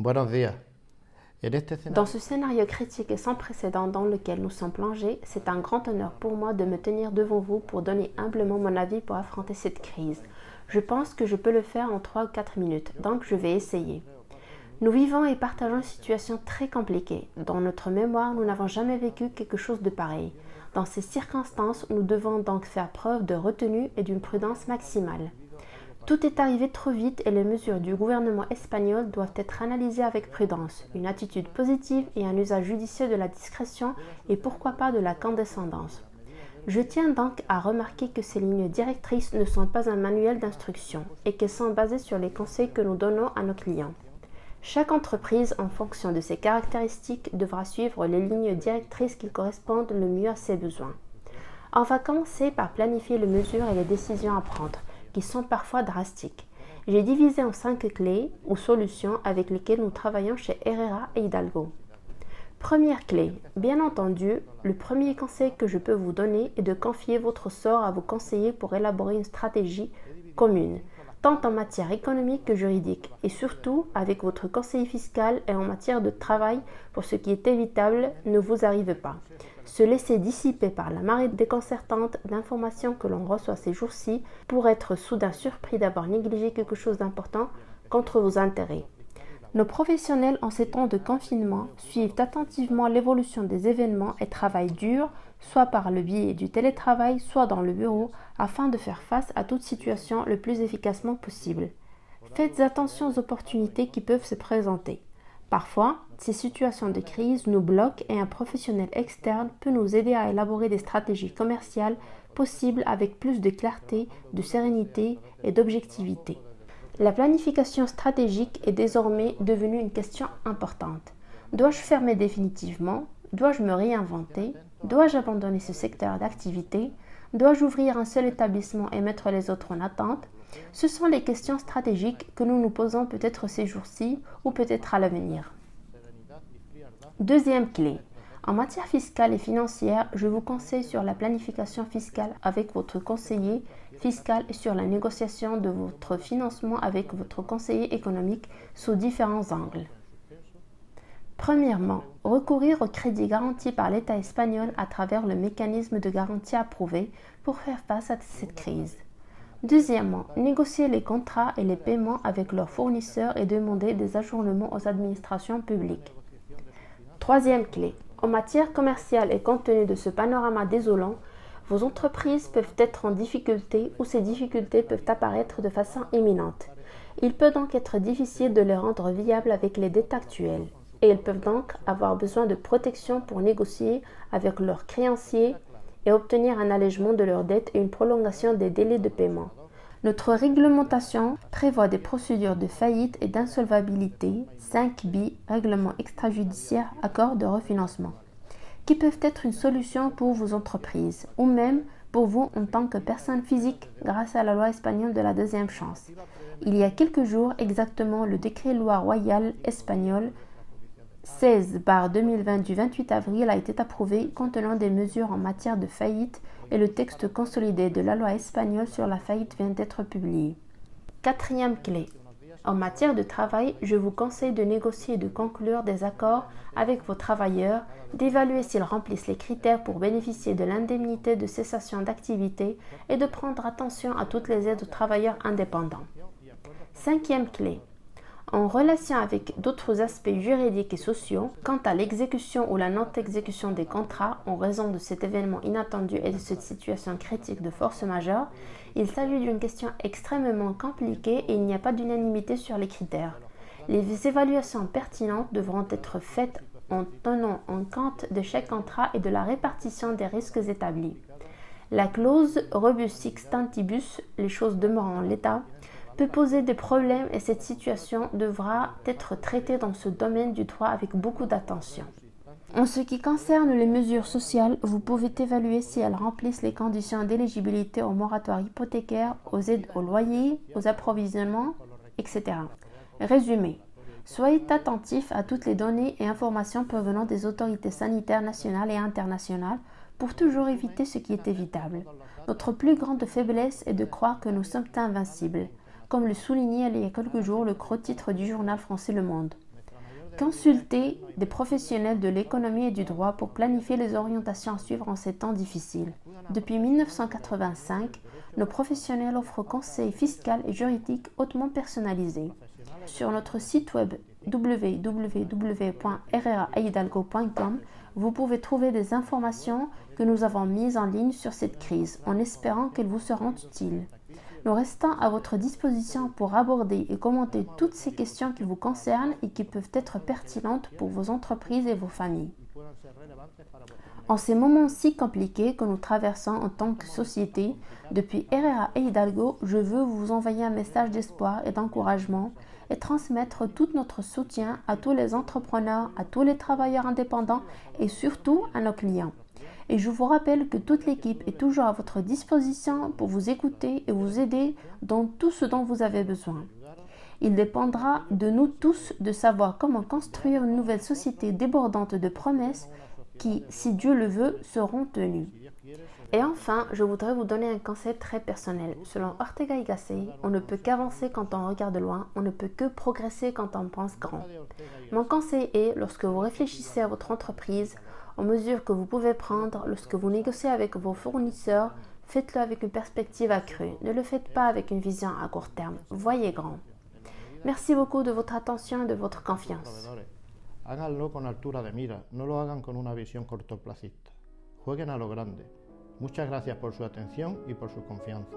Buenos días. Dans ce scénario critique et sans précédent dans lequel nous sommes plongés, c'est un grand honneur pour moi de me tenir devant vous pour donner humblement mon avis pour affronter cette crise. Je pense que je peux le faire en 3 ou 4 minutes, donc je vais essayer. Nous vivons et partageons une situation très compliquée. Dans notre mémoire, nous n'avons jamais vécu quelque chose de pareil. Dans ces circonstances, nous devons donc faire preuve de retenue et d'une prudence maximale. Tout est arrivé trop vite et les mesures du gouvernement espagnol doivent être analysées avec prudence, une attitude positive et un usage judicieux de la discrétion et pourquoi pas de la condescendance. Je tiens donc à remarquer que ces lignes directrices ne sont pas un manuel d'instruction et qu'elles sont basées sur les conseils que nous donnons à nos clients. Chaque entreprise, en fonction de ses caractéristiques, devra suivre les lignes directrices qui correspondent le mieux à ses besoins. On va commencer par planifier les mesures et les décisions à prendre, qui sont parfois drastiques. J'ai divisé en 5 clés ou solutions avec lesquelles nous travaillons chez Herrera et Hidalgo. Première clé, bien entendu, le premier conseil que je peux vous donner est de confier votre sort à vos conseillers pour élaborer une stratégie commune, tant en matière économique que juridique, et surtout avec votre conseiller fiscal et en matière de travail pour ce qui est évitable ne vous arrive pas. Se laisser dissiper par la marée déconcertante d'informations que l'on reçoit ces jours-ci pour être soudain surpris d'avoir négligé quelque chose d'important contre vos intérêts. Nos professionnels en ces temps de confinement suivent attentivement l'évolution des événements et travaillent dur, soit par le biais du télétravail, soit dans le bureau, afin de faire face à toute situation le plus efficacement possible. Faites attention aux opportunités qui peuvent se présenter. Parfois, ces situations de crise nous bloquent et un professionnel externe peut nous aider à élaborer des stratégies commerciales possibles avec plus de clarté, de sérénité et d'objectivité. La planification stratégique est désormais devenue une question importante. Dois-je fermer définitivement? Dois-je me réinventer? Dois-je abandonner ce secteur d'activité? Dois-je ouvrir un seul établissement et mettre les autres en attente? Ce sont les questions stratégiques que nous nous posons peut-être ces jours-ci ou peut-être à l'avenir. Deuxième clé. En matière fiscale et financière, je vous conseille sur la planification fiscale avec votre conseiller fiscal et sur la négociation de votre financement avec votre conseiller économique sous différents angles. Premièrement, recourir au crédit garanti par l'État espagnol à travers le mécanisme de garantie approuvé pour faire face à cette crise. Deuxièmement, négocier les contrats et les paiements avec leurs fournisseurs et demander des ajournements aux administrations publiques. Troisième clé. En matière commerciale et compte tenu de ce panorama désolant, vos entreprises peuvent être en difficulté ou ces difficultés peuvent apparaître de façon imminente. Il peut donc être difficile de les rendre viables avec les dettes actuelles et ils peuvent donc avoir besoin de protection pour négocier avec leurs créanciers et obtenir un allègement de leurs dettes et une prolongation des délais de paiement. Notre réglementation prévoit des procédures de faillite et d'insolvabilité, 5B, règlement extrajudiciaire, accord de refinancement, qui peuvent être une solution pour vos entreprises ou même pour vous en tant que personne physique grâce à la loi espagnole de la deuxième chance. Il y a quelques jours exactement, le décret-loi royal espagnol 16/2020 du 28 avril a été approuvé contenant des mesures en matière de faillite et le texte consolidé de la loi espagnole sur la faillite vient d'être publié. Quatrième clé. En matière de travail, je vous conseille de négocier et de conclure des accords avec vos travailleurs, d'évaluer s'ils remplissent les critères pour bénéficier de l'indemnité de cessation d'activité et de prendre attention à toutes les aides aux travailleurs indépendants. Cinquième clé. En relation avec d'autres aspects juridiques et sociaux, quant à l'exécution ou la non-exécution des contrats en raison de cet événement inattendu et de cette situation critique de force majeure, il s'agit d'une question extrêmement compliquée et il n'y a pas d'unanimité sur les critères. Les évaluations pertinentes devront être faites en tenant en compte de chaque contrat et de la répartition des risques établis. La clause rebus sic stantibus, les choses demeurant en l'état, peut poser des problèmes et cette situation devra être traitée dans ce domaine du droit avec beaucoup d'attention. En ce qui concerne les mesures sociales, vous pouvez évaluer si elles remplissent les conditions d'éligibilité au moratoire hypothécaire, aux aides au loyer, aux approvisionnements, etc. Résumé. Soyez attentifs à toutes les données et informations provenant des autorités sanitaires nationales et internationales pour toujours éviter ce qui est évitable. Notre plus grande faiblesse est de croire que nous sommes invincibles, comme le soulignait il y a quelques jours le gros titre du journal français Le Monde. Consultez des professionnels de l'économie et du droit pour planifier les orientations à suivre en ces temps difficiles. Depuis 1985, nos professionnels offrent conseils fiscaux et juridiques hautement personnalisés. Sur notre site web www.herrerahidalgo.com, vous pouvez trouver des informations que nous avons mises en ligne sur cette crise, en espérant qu'elles vous seront utiles. Nous restons à votre disposition pour aborder et commenter toutes ces questions qui vous concernent et qui peuvent être pertinentes pour vos entreprises et vos familles. En ces moments si compliqués que nous traversons en tant que société, depuis Herrera et Hidalgo, je veux vous envoyer un message d'espoir et d'encouragement et transmettre tout notre soutien à tous les entrepreneurs, à tous les travailleurs indépendants et surtout à nos clients. Et je vous rappelle que toute l'équipe est toujours à votre disposition pour vous écouter et vous aider dans tout ce dont vous avez besoin. Il dépendra de nous tous de savoir comment construire une nouvelle société débordante de promesses qui, si Dieu le veut, seront tenues. Et enfin, je voudrais vous donner un conseil très personnel. Selon Ortega y Gasset, on ne peut qu'avancer quand on regarde loin, on ne peut que progresser quand on pense grand. Mon conseil est, lorsque vous réfléchissez à votre entreprise, aux mesures que vous pouvez prendre, lorsque vous négociez avec vos fournisseurs, faites-le avec une perspective accrue. Ne le faites pas avec une vision à court terme. Voyez grand. Merci beaucoup de votre attention et de votre confiance. Háganlo con altura de mira, no lo hagan con una visión cortoplacista. Jueguen a lo grande. Muchas gracias por su atención y por su confianza.